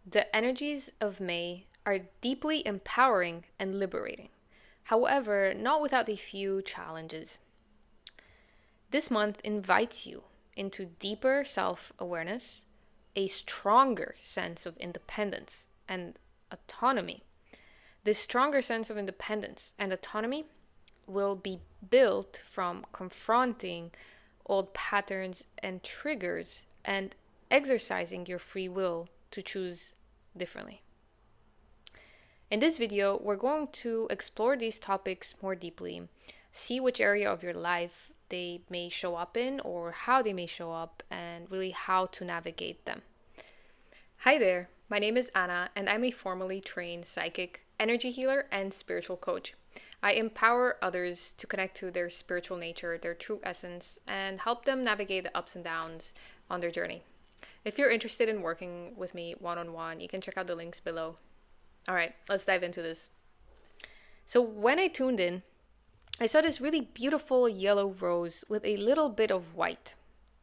The energies of May are deeply empowering and liberating. However, not without a few challenges. This month invites you into deeper self awareness, a stronger sense of independence and autonomy. This stronger sense of independence and autonomy will be built from confronting old patterns and triggers and exercising your free will to choose differently. In this video, we're going to explore these topics more deeply, see which area of your life they may show up in or how they may show up, and really how to navigate them. Hi there, my name is Anna, and I'm a formally trained psychic, energy healer, and spiritual coach. I empower others to connect to their spiritual nature, their true essence, and help them navigate the ups and downs on their journey. If you're interested in working with me one on one, you can check out the links below. All right, let's dive into this. So, when I tuned in, I saw this really beautiful yellow rose with a little bit of white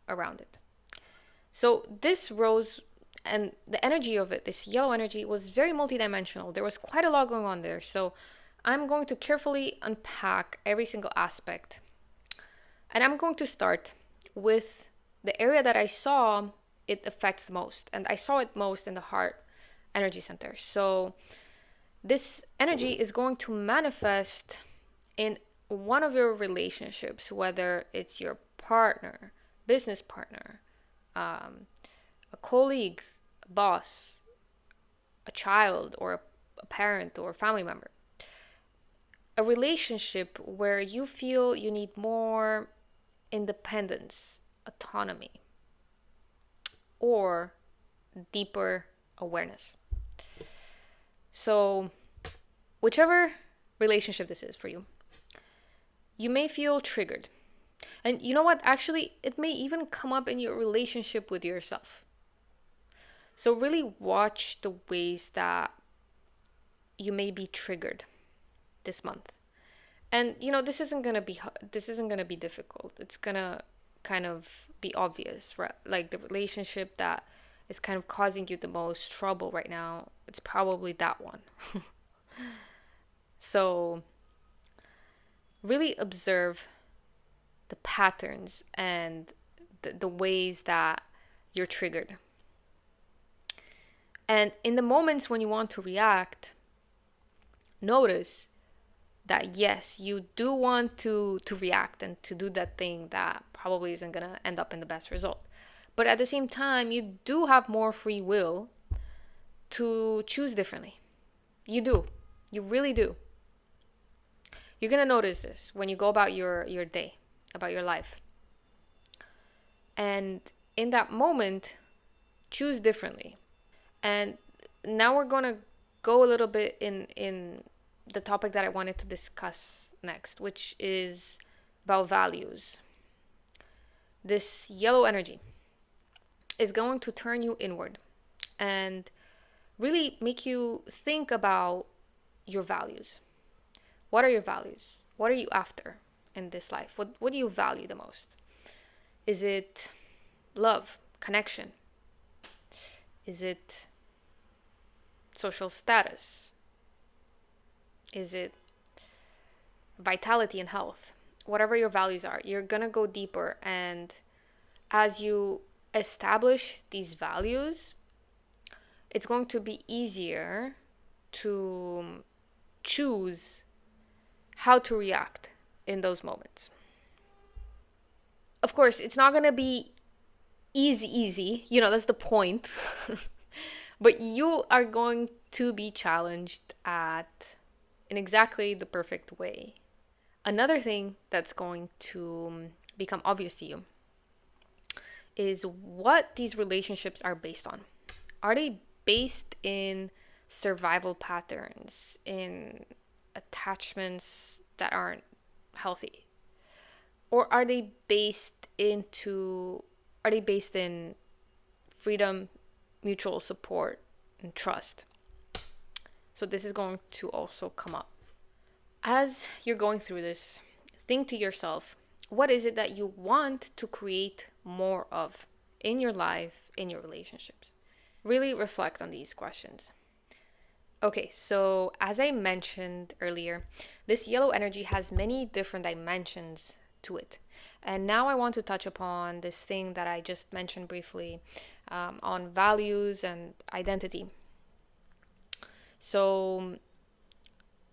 around it. So, this rose and the energy of it, this yellow energy, was very multidimensional. There was quite a lot going on there. So, I'm going to carefully unpack every single aspect. And I'm going to start with the area that I saw it affects the most. And I saw it most in the heart energy center. So this energy is going to manifest in one of your relationships, whether it's your partner, business partner, a colleague, a boss, a child, or a parent or a family member. A relationship where you feel you need more independence, autonomy, or deeper awareness. So, whichever relationship this is for you, you may feel triggered. And you know what? Actually, it may even come up in your relationship with yourself. So, really watch the ways that you may be triggered this month. And this isn't going to be difficult. It's going to kind of be obvious, right? Like the relationship that is kind of causing you the most trouble right now, it's probably that one. So really observe the patterns and the ways that you're triggered. And in the moments when you want to react, notice that yes, you do want to react and to do that thing that probably isn't going to end up in the best result. But at the same time, you do have more free will to choose differently. You do. You really do. You're going to notice this when you go about your day, about your life. And in that moment, choose differently. And now we're going to go a little bit in the topic that I wanted to discuss next, which is about values. This yellow energy is going to turn you inward and really make you think about your values. What are your values? What are you after in this life? What do you value the most? Is it love, connection? Is it social status? Is it vitality and health? Whatever your values are, you're going to go deeper. And as you establish these values, it's going to be easier to choose how to react in those moments. Of course, it's not going to be easy. That's the point. But you are going to be challenged in exactly the perfect way. Another thing that's going to become obvious to you is what these relationships are based on. Are they based in survival patterns, in attachments that aren't healthy? Or are they based in freedom, mutual support, and trust? So this is going to also come up. As you're going through this, think to yourself, what is it that you want to create more of in your life, in your relationships? really reflect on these questions. Okay, so as I mentioned earlier, this yellow energy has many different dimensions to it. And now I want to touch upon this thing that I just mentioned briefly, on values and identity. So,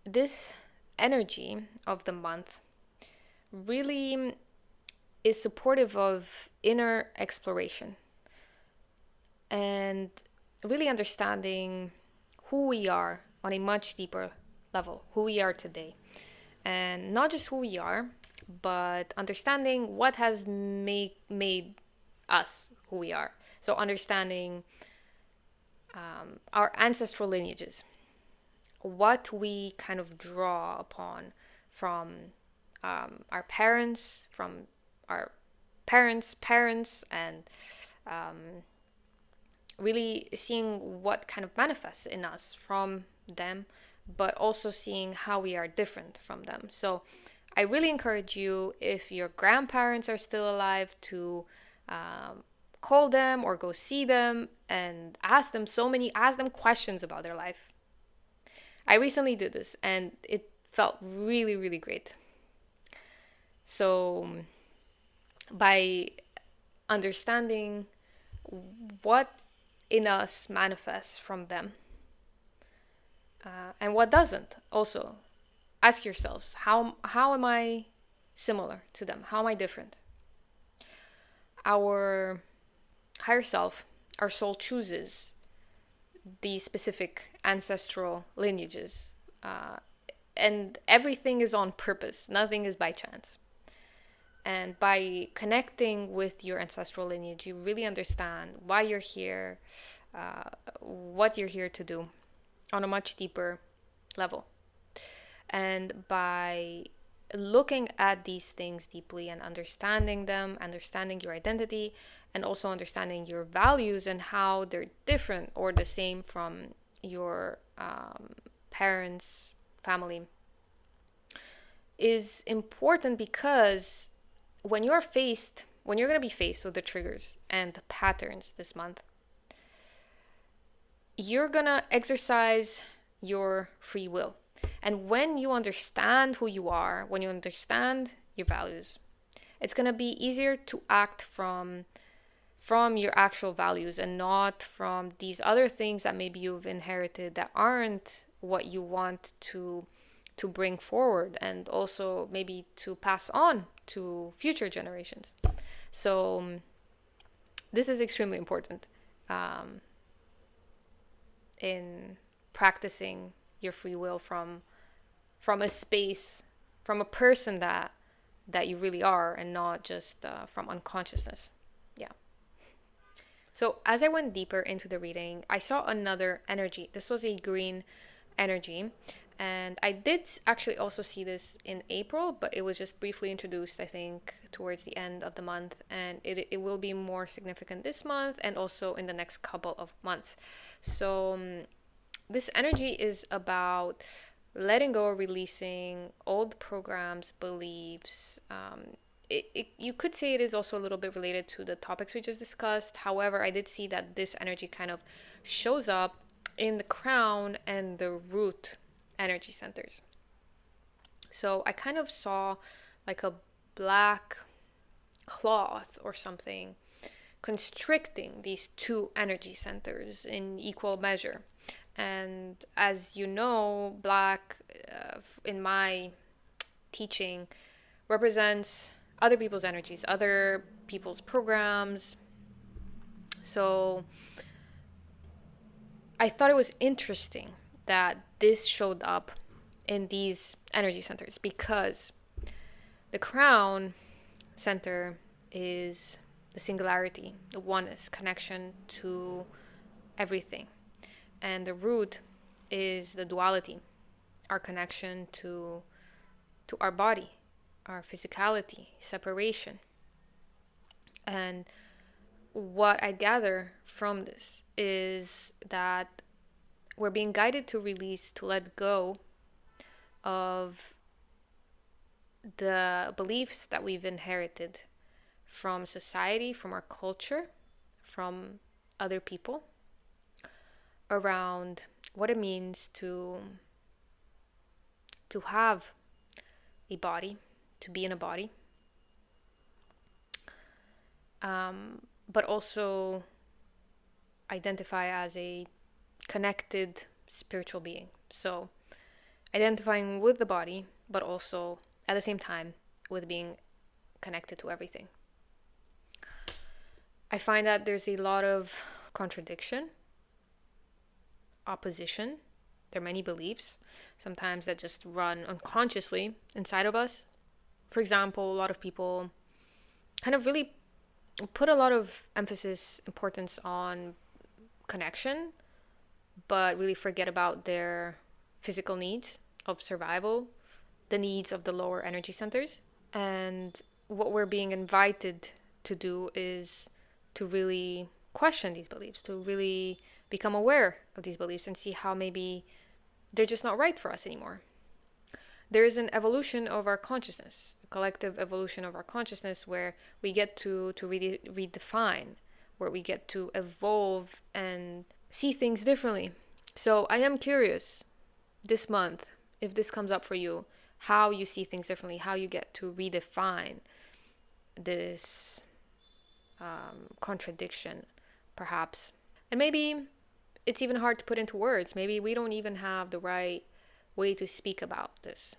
this energy of the month really is supportive of inner exploration and really understanding who we are on a much deeper level, who we are today. And not just who we are, but understanding what has made us who we are. So, understanding our ancestral lineages, what we kind of draw upon from our parents, from our parents, and um, really seeing what kind of manifests in us from them, but also seeing how we are different from them. So I really encourage you, if your grandparents are still alive, to call them or go see them and ask them questions about their life. I recently did this and it felt really, really great. So by understanding what in us manifests from them, and what doesn't, also ask yourselves, how am I similar to them? How am I different? Our higher self, our soul, chooses these specific ancestral lineages, and everything is on purpose. Nothing is by chance. And by connecting with your ancestral lineage, you really understand why you're here, what you're here to do on a much deeper level. And by looking at these things deeply and understanding them, understanding your identity, and also understanding your values and how they're different or the same from your parents, family, is important, because when you're going to be faced with the triggers and the patterns this month, you're going to exercise your free will. And when you understand who you are, when you understand your values, it's going to be easier to act from your actual values and not from these other things that maybe you've inherited that aren't what you want to bring forward, and also maybe to pass on to future generations. So this is extremely important in practicing your free will from a space, from a person that you really are, and not just from unconsciousness. Yeah. So as I went deeper into the reading, I saw another energy. This was a green energy. And I did actually also see this in April, but it was just briefly introduced, I think, towards the end of the month. And it will be more significant this month and also in the next couple of months. So this energy is about letting go or releasing old programs, beliefs. You could say it is also a little bit related to the topics we just discussed. However, I did see that this energy kind of shows up in the crown and the root energy centers. So I kind of saw like a black cloth or something constricting these two energy centers in equal measure. And as you know, black, in my teaching, represents other people's energies, other people's programs. So I thought it was interesting that this showed up in these energy centers, because the crown center is the singularity, the oneness, connection to everything. And the root is the duality, our connection to our body, our physicality, separation. And what I gather from this is that we're being guided to release, to let go of the beliefs that we've inherited from society, from our culture, from other people, around what it means to have a body, to be in a body, but also identify as a connected spiritual being. So identifying with the body, but also at the same time with being connected to everything. I find that there's a lot of contradiction, opposition. There are many beliefs, sometimes that just run unconsciously inside of us. For example, a lot of people kind of really put a lot of emphasis, importance on connection, but really forget about their physical needs of survival, the needs of the lower energy centers. And what we're being invited to do is to really question these beliefs, to really become aware of these beliefs and see how maybe they're just not right for us anymore. There is an evolution of our consciousness, a collective evolution of our consciousness where we get to really redefine, where we get to evolve and see things differently. So I am curious this month, if this comes up for you, how you see things differently, how you get to redefine this contradiction, perhaps. And maybe it's even hard to put into words. Maybe we don't even have the right way to speak about this.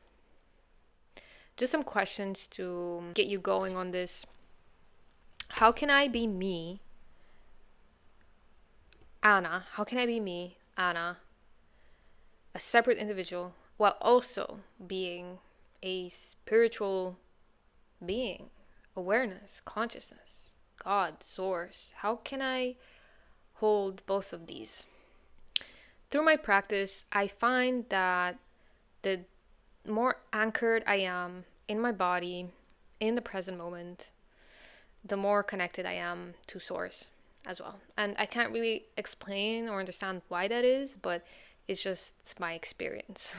Just some questions to get you going on this. How can I be me, Anna? How can I be me, Anna, a separate individual, while also being a spiritual being, awareness, consciousness, God, source? How can I hold both of these? Through my practice, I find that the more anchored I am in my body, in the present moment, the more connected I am to source as well. And I can't really explain or understand why that is, but it's my experience.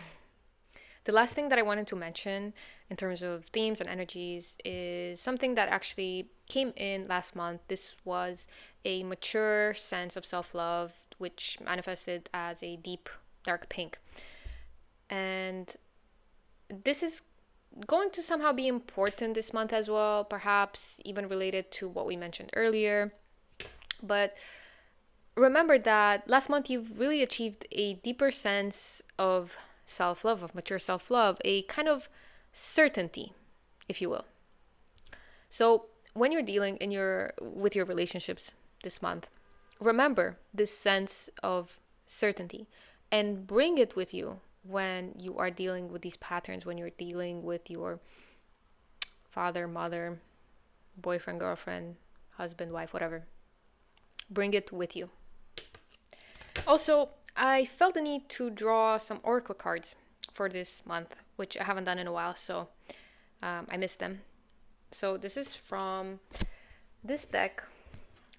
The last thing that I wanted to mention in terms of themes and energies is something that actually came in last month. This was a mature sense of self-love, which manifested as a deep, dark pink. And this is going to somehow be important this month as well, perhaps even related to what we mentioned earlier. But remember that last month you've really achieved a deeper sense of self-love, of mature self-love, a kind of certainty, if you will. So when you're dealing with your relationships this month, remember this sense of certainty and bring it with you when you are dealing with these patterns, when you're dealing with your father, mother, boyfriend, girlfriend, husband, wife, whatever. Bring it with you. Also, I felt the need to draw some oracle cards for this month, which I haven't done in a while, so I missed them. So this is from this deck,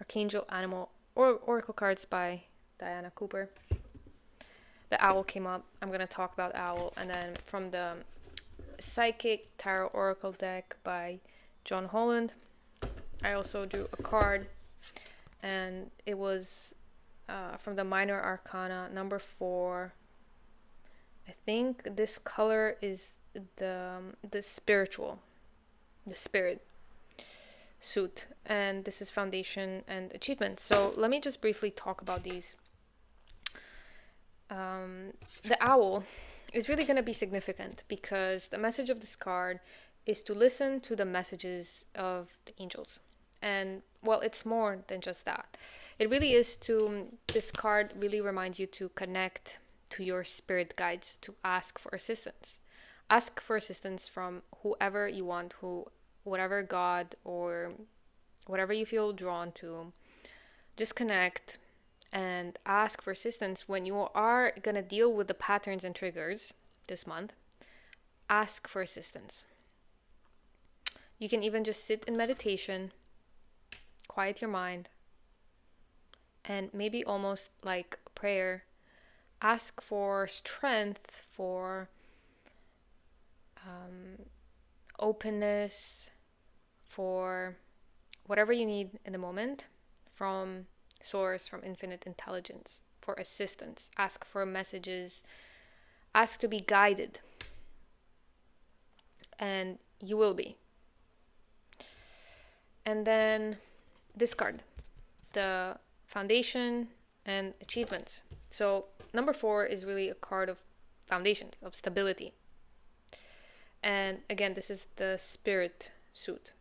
Archangel Animal Oracle Cards by Diana Cooper. The owl came up. I'm going to talk about owl. And then from the Psychic Tarot Oracle deck by John Holland, I also drew a card, and it was from the Minor Arcana number 4. I think this color is the spiritual, the spirit suit, and this is foundation and achievement. So let me just briefly talk about these. The owl is really going to be significant because the message of this card is to listen to the messages of the angels. And well, it's more than just that. It really is this card really reminds you to connect to your spirit guides, to ask for assistance. Ask for assistance from whoever you want, whatever God or whatever you feel drawn to. Just connect and ask for assistance when you are going to deal with the patterns and triggers this month. Ask for assistance. You can even just sit in meditation, quiet your mind, and maybe almost like prayer, ask for strength, for openness, for whatever you need in the moment from source, from infinite intelligence, for assistance, ask for messages, ask to be guided, and you will be. And then discard the foundation and achievements. So number 4 is really a card of foundation, of stability. And again, this is the spirit suit.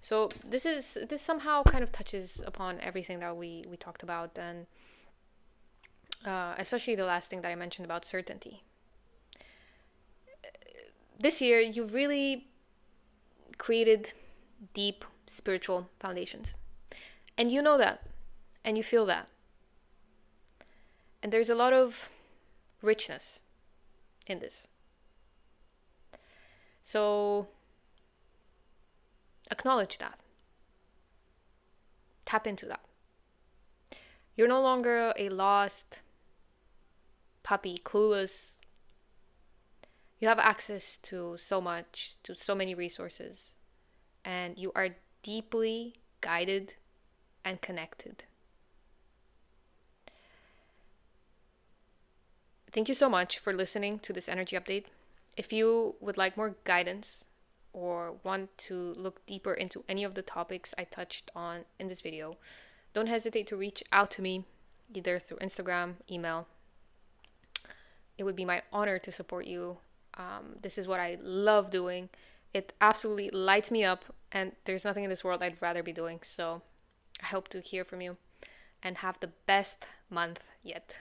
So this somehow kind of touches upon everything that we talked about, and especially the last thing that I mentioned about certainty. This year, you really created deep spiritual foundations. And you know that. And you feel that. And there's a lot of richness in this. So acknowledge that. Tap into that. You're no longer a lost puppy, clueless. You have access to so much, to so many resources, and you are deeply guided and connected. Thank you so much for listening to this energy update. If you would like more guidance or want to look deeper into any of the topics I touched on in this video, don't hesitate to reach out to me either through Instagram, email. It would be my honor to support you. This is what I love doing. It absolutely lights me up, and there's nothing in this world I'd rather be doing. So I hope to hear from you and have the best month yet.